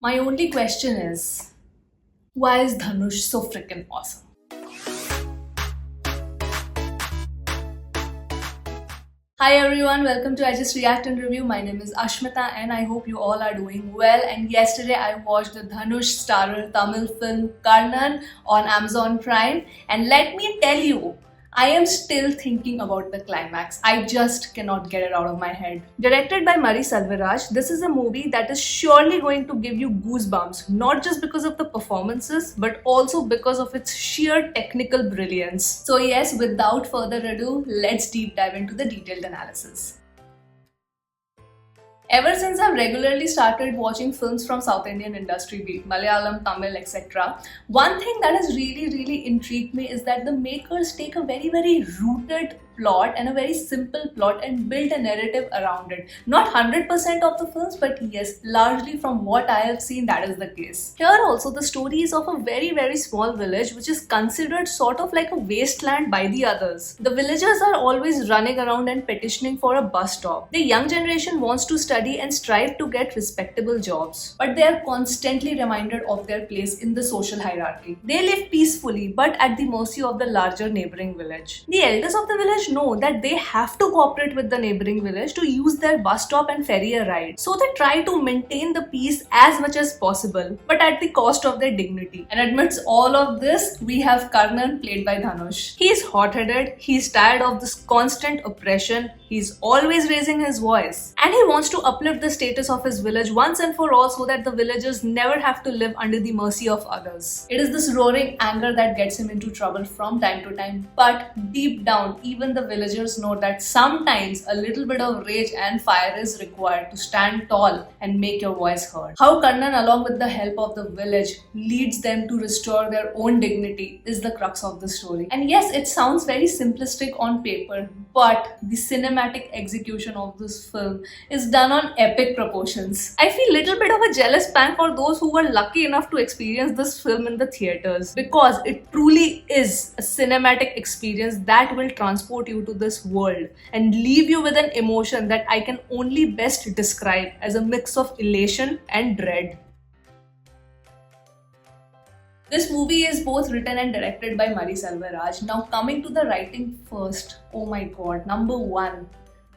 My only question is, why is Dhanush so freaking awesome? Hi everyone, welcome to I Just React and Review. My name is Ashmita and I hope you all are doing well. And yesterday I watched the Dhanush starrer Tamil film Karnan on Amazon Prime. And let me tell you, I am still thinking about the climax. I just cannot get it out of my head. Directed by Mari Selvaraj, this is a movie that is surely going to give you goosebumps, not just because of the performances, but also because of its sheer technical brilliance. So yes, without further ado, let's deep dive into the detailed analysis. Ever since I've regularly started watching films from South Indian industry, be it Malayalam, Tamil, etc., one thing that has really intrigued me is that the makers take a very rooted plot and a very simple plot and build a narrative around it. Not 100% of the films, but yes, largely from what I have seen, that is the case. Here also, the story is of a very small village which is considered sort of like a wasteland by the others. The villagers are always running around and petitioning for a bus stop. The young generation wants to study and strive to get respectable jobs, but they are constantly reminded of their place in the social hierarchy. They live peacefully but at the mercy of the larger neighboring village. The elders of the village know that they have to cooperate with the neighboring village to use their bus stop and ferry a ride. So they try to maintain the peace as much as possible, but at the cost of their dignity. And amidst all of this, we have Karnan played by Dhanush. He is hot-headed, he's tired of this constant oppression, he's always raising his voice. And he wants to uplift the status of his village once and for all so that the villagers never have to live under the mercy of others. It is this roaring anger that gets him into trouble from time to time, but deep down, even the villagers know that sometimes a little bit of rage and fire is required to stand tall and make your voice heard. How Karnan, along with the help of the village, leads them to restore their own dignity is the crux of the story. And yes, it sounds very simplistic on paper, but the cinematic execution of this film is done on epic proportions. I feel a little bit of a jealous pang for those who were lucky enough to experience this film in the theaters, because it truly is a cinematic experience that will transport you to this world and leave you with an emotion that I can only best describe as a mix of elation and dread. This movie is both written and directed by Mari Selvaraj. Now coming to the writing first, oh my god, number one,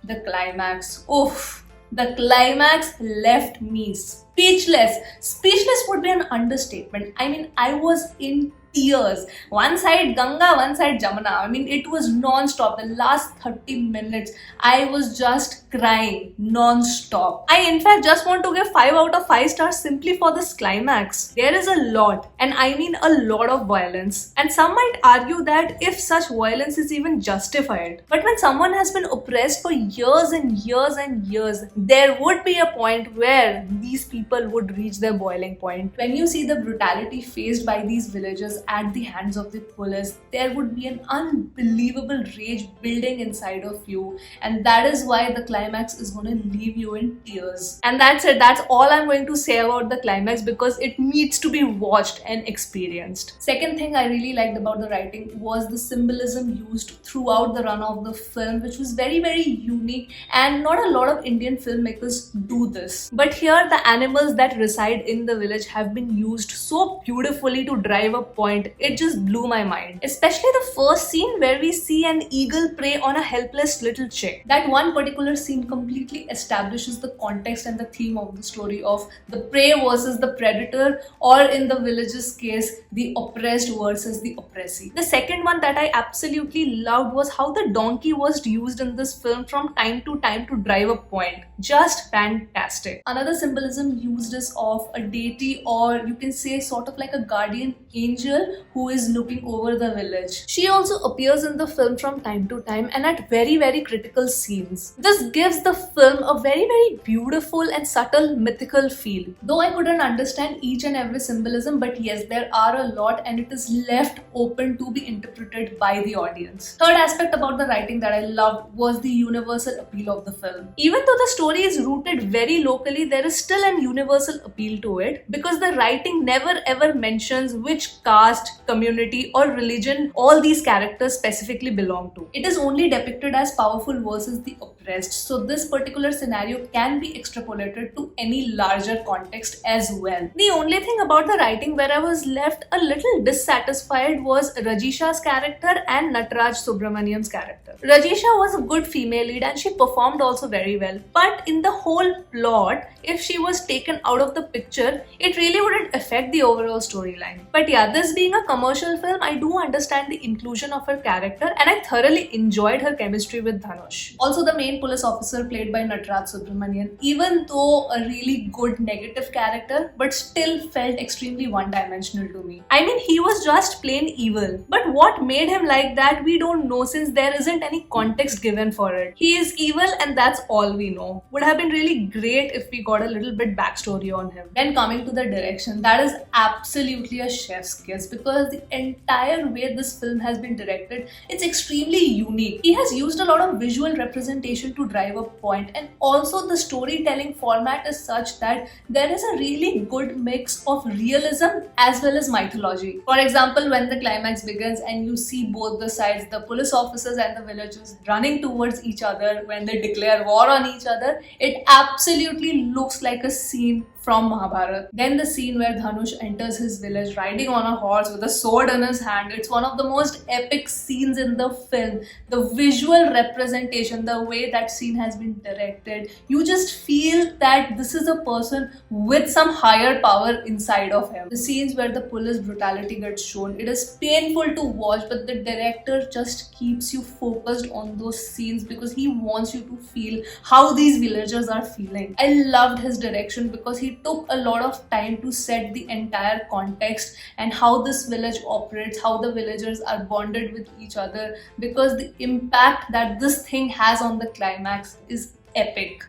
the climax. Oof, the climax left me speechless. Speechless would be an understatement. I mean, I was in tears. One side Ganga, one side Jamuna. I mean, it was non-stop. The last 30 minutes, I was just crying non-stop. I in fact just want to give 5 out of 5 stars simply for this climax. There is a lot, and I mean a lot of violence. And some might argue that if such violence is even justified. But when someone has been oppressed for years and years, there would be a point where these people would reach their boiling point. When you see the brutality faced by these villagers at the hands of the police, there would be an unbelievable rage building inside of you, and that is why the climax is going to leave you in tears. And that's it. That's all I'm going to say about the climax, because it needs to be watched and experienced. Second thing I really liked about the writing was the symbolism used throughout the run of the film, which was very unique, and not a lot of Indian filmmakers do this. But here the animals that reside in the village have been used so beautifully to drive a point. It just blew my mind. Especially the first scene where we see an eagle prey on a helpless little chick. That one particular scene completely establishes the context and the theme of the story of the prey versus the predator, or in the village's case, the oppressed versus the oppressee. The second one that I absolutely loved was how the donkey was used in this film from time to time to drive a point. Just fantastic. Another symbolism used is of a deity, or you can say sort of like a guardian angel who is looking over the village. She also appears in the film from time to time and at very critical scenes. This gives the film a very beautiful and subtle mythical feel. Though I couldn't understand each and every symbolism, but yes, there are a lot and it is left open to be interpreted by the audience. Third aspect about the writing that I loved was the universal appeal of the film. Even though the story is rooted very locally, there is still an universal appeal to it, because the writing never ever mentions which caste, community or religion all these characters specifically belong to. It is only depicted as powerful versus the oppressed. oppressed. So this particular scenario can be extrapolated to any larger context as well. The only thing about the writing where I was left a little dissatisfied was Rajisha's character and Nataraj Subramaniam's character. Rajisha was a good female lead and she performed also very well. But in the whole plot, if she was taken out of the picture, it really wouldn't affect the overall storyline. But yeah, this being a commercial film, I do understand the inclusion of her character and I thoroughly enjoyed her chemistry with Dhanush. Also, the main police officer played by Nataraj Subramanian, even though a really good negative character, but still felt extremely one-dimensional to me. I mean, he was just plain evil. But what made him like that, we don't know since there isn't any context given for it. He is evil and that's all we know. Would have been really great if we got a little bit backstory on him. Then coming to the direction, that is absolutely a chef's kiss because the entire way this film has been directed, it's extremely unique. He has used a lot of visual representation to drive a point, and also the storytelling format is such that there is a really good mix of realism as well as mythology. For example, when the climax begins and you see both the sides, the police officers and the villagers running towards each other when they declare war on each other, it absolutely looks like a scene from Mahabharata. Then the scene where Dhanush enters his village riding on a horse with a sword in his hand. It's one of the most epic scenes in the film. The visual representation, the way that scene has been directed, you just feel that this is a person with some higher power inside of him. The scenes where the police brutality gets shown, it is painful to watch, but the director just keeps you focused on those scenes because he wants you to feel how these villagers are feeling. I loved his direction because he took a lot of time to set the entire context and how this village operates, how the villagers are bonded with each other, because the impact that this thing has on the climax is epic.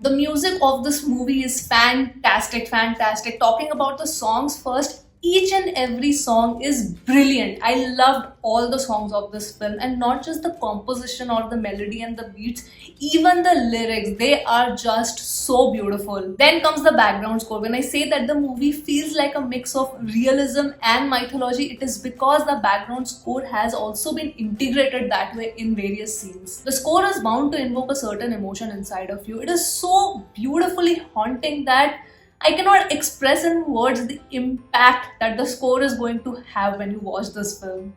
The music of this movie is fantastic. Talking about the songs first, each and every song is brilliant. I loved all the songs of this film, and not just the composition or the melody and the beats, even the lyrics, they are just so beautiful. Then comes the background score. When I say that the movie feels like a mix of realism and mythology, it is because the background score has also been integrated that way in various scenes. The score is bound to invoke a certain emotion inside of you. It is so beautifully haunting that I cannot express in words the impact that the score is going to have when you watch this film.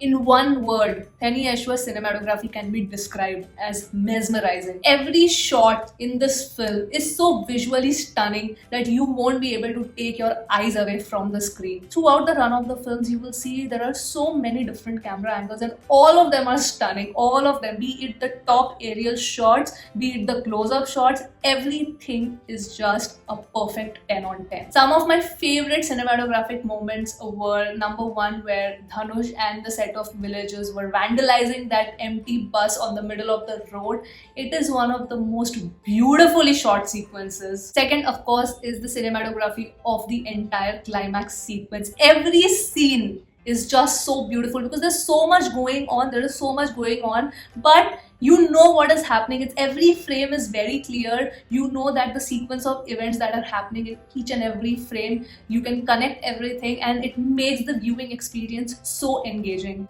In one word, Penny Ashworth's cinematography can be described as mesmerizing. Every shot in this film is so visually stunning that you won't be able to take your eyes away from the screen. Throughout the run of the films, you will see there are so many different camera angles and all of them are stunning. All of them, be it the top aerial shots, be it the close-up shots, everything is just a perfect 10 on 10. Some of my favorite cinematographic moments were number one, where Dhanush and the set of villagers were vandalizing that empty bus on the middle of the road. It is one of the most beautifully shot sequences. Second, of course, is the cinematography of the entire climax sequence. Every scene is just so beautiful because there's so much going on. There is so much going on, but you know what is happening. It's every frame is very clear. You know that the sequence of events that are happening in each and every frame, you can connect everything, and it makes the viewing experience so engaging.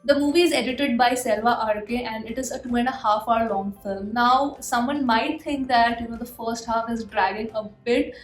The movie is edited by Selva RK and it is a 2.5 hour long film. Now, someone might think that the first half is dragging a bit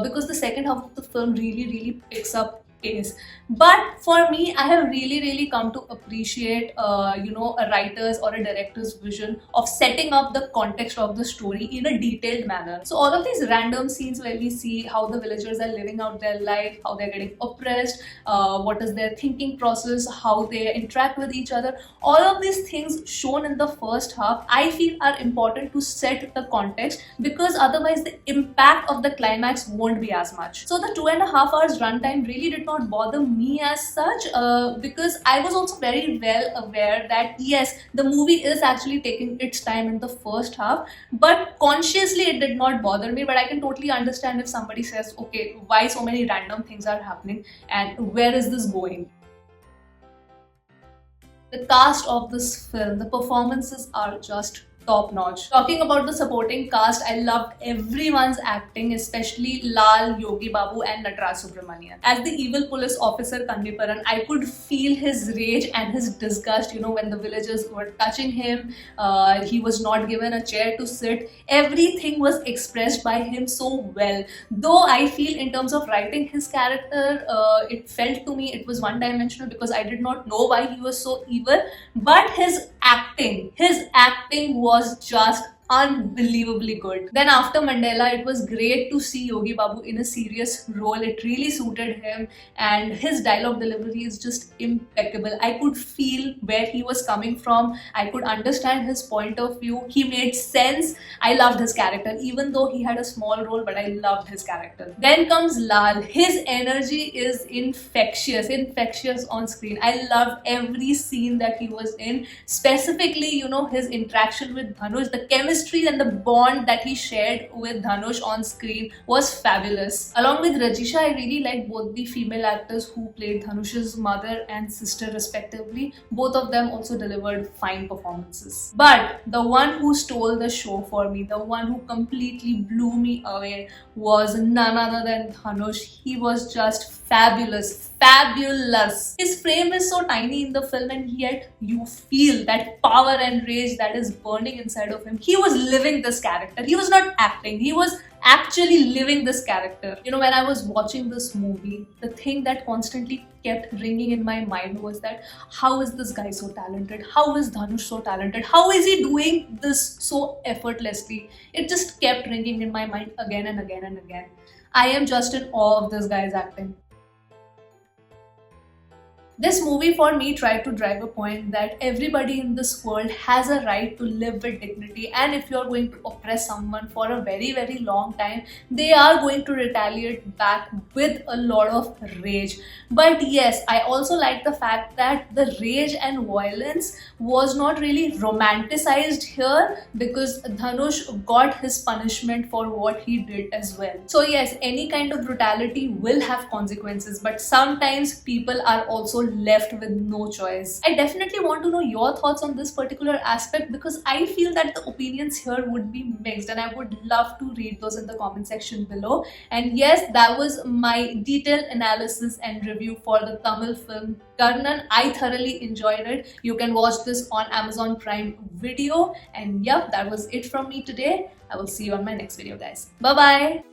because the second half of the film really picks up pace. But for me, I have really come to appreciate a writer's or a director's vision of setting up the context of the story in a detailed manner. So all of these random scenes where we see how the villagers are living out their life, how they're getting oppressed, what is their thinking process, how they interact with each other, all of these things shown in the first half, I feel are important to set the context, because otherwise the impact of the climax won't be as much. So the 2.5 hours runtime really did not bother me as such, because I was also very well aware that yes, the movie is actually taking its time in the first half, but consciously it did not bother me. But I can totally understand if somebody says, okay, why so many random things are happening and where is this going? The cast of this film, the performances are just top notch. Talking about the supporting cast, I loved everyone's acting, especially Lal, Yogi Babu and Nataraj Subramanian. As the evil police officer Kanniparan, I could feel his rage and his disgust, when the villagers were touching him. He was not given a chair to sit. Everything was expressed by him so well. Though I feel in terms of writing his character, it felt to me it was one-dimensional because I did not know why he was so evil. But his acting was just unbelievably good. Then after Mandela, it was great to see Yogi Babu in a serious role. It really suited him, and his dialogue delivery is just impeccable. I could feel where he was coming from. I could understand his point of view. He made sense. I loved his character, even though he had a small role, but I loved his character. Then comes Lal. His energy is infectious on screen. I loved every scene that he was in, specifically, his interaction with Dhanush, the chemistry and the bond that he shared with Dhanush on screen was fabulous. Along with Rajisha, I really liked both the female actors who played Dhanush's mother and sister respectively. Both of them also delivered fine performances. But the one who stole the show for me, the one who completely blew me away, was none other than Dhanush. He was just fabulous. His frame is so tiny in the film, and yet you feel that power and rage that is burning inside of him. He was living this character. He was not acting. He was actually living this character. When I was watching this movie, the thing that constantly kept ringing in my mind was that how is this guy so talented? How is Dhanush so talented? How is he doing this so effortlessly? It just kept ringing in my mind again and again and again. I am just in awe of this guy's acting. This movie for me tried to drive a point that everybody in this world has a right to live with dignity, and if you're going to oppress someone for a very, very long time, they are going to retaliate back with a lot of rage. But yes, I also like the fact that the rage and violence was not really romanticized here, because Dhanush got his punishment for what he did as well. So yes, any kind of brutality will have consequences, but sometimes people are also left with no choice. I definitely want to know your thoughts on this particular aspect, because I feel that the opinions here would be mixed, and I would love to read those in the comment section below. And yes, that was my detailed analysis and review for the Tamil film Karnan. I thoroughly enjoyed it. You can watch this on Amazon Prime Video. And yep, that was it from me today. I will see you on my next video, guys. Bye bye.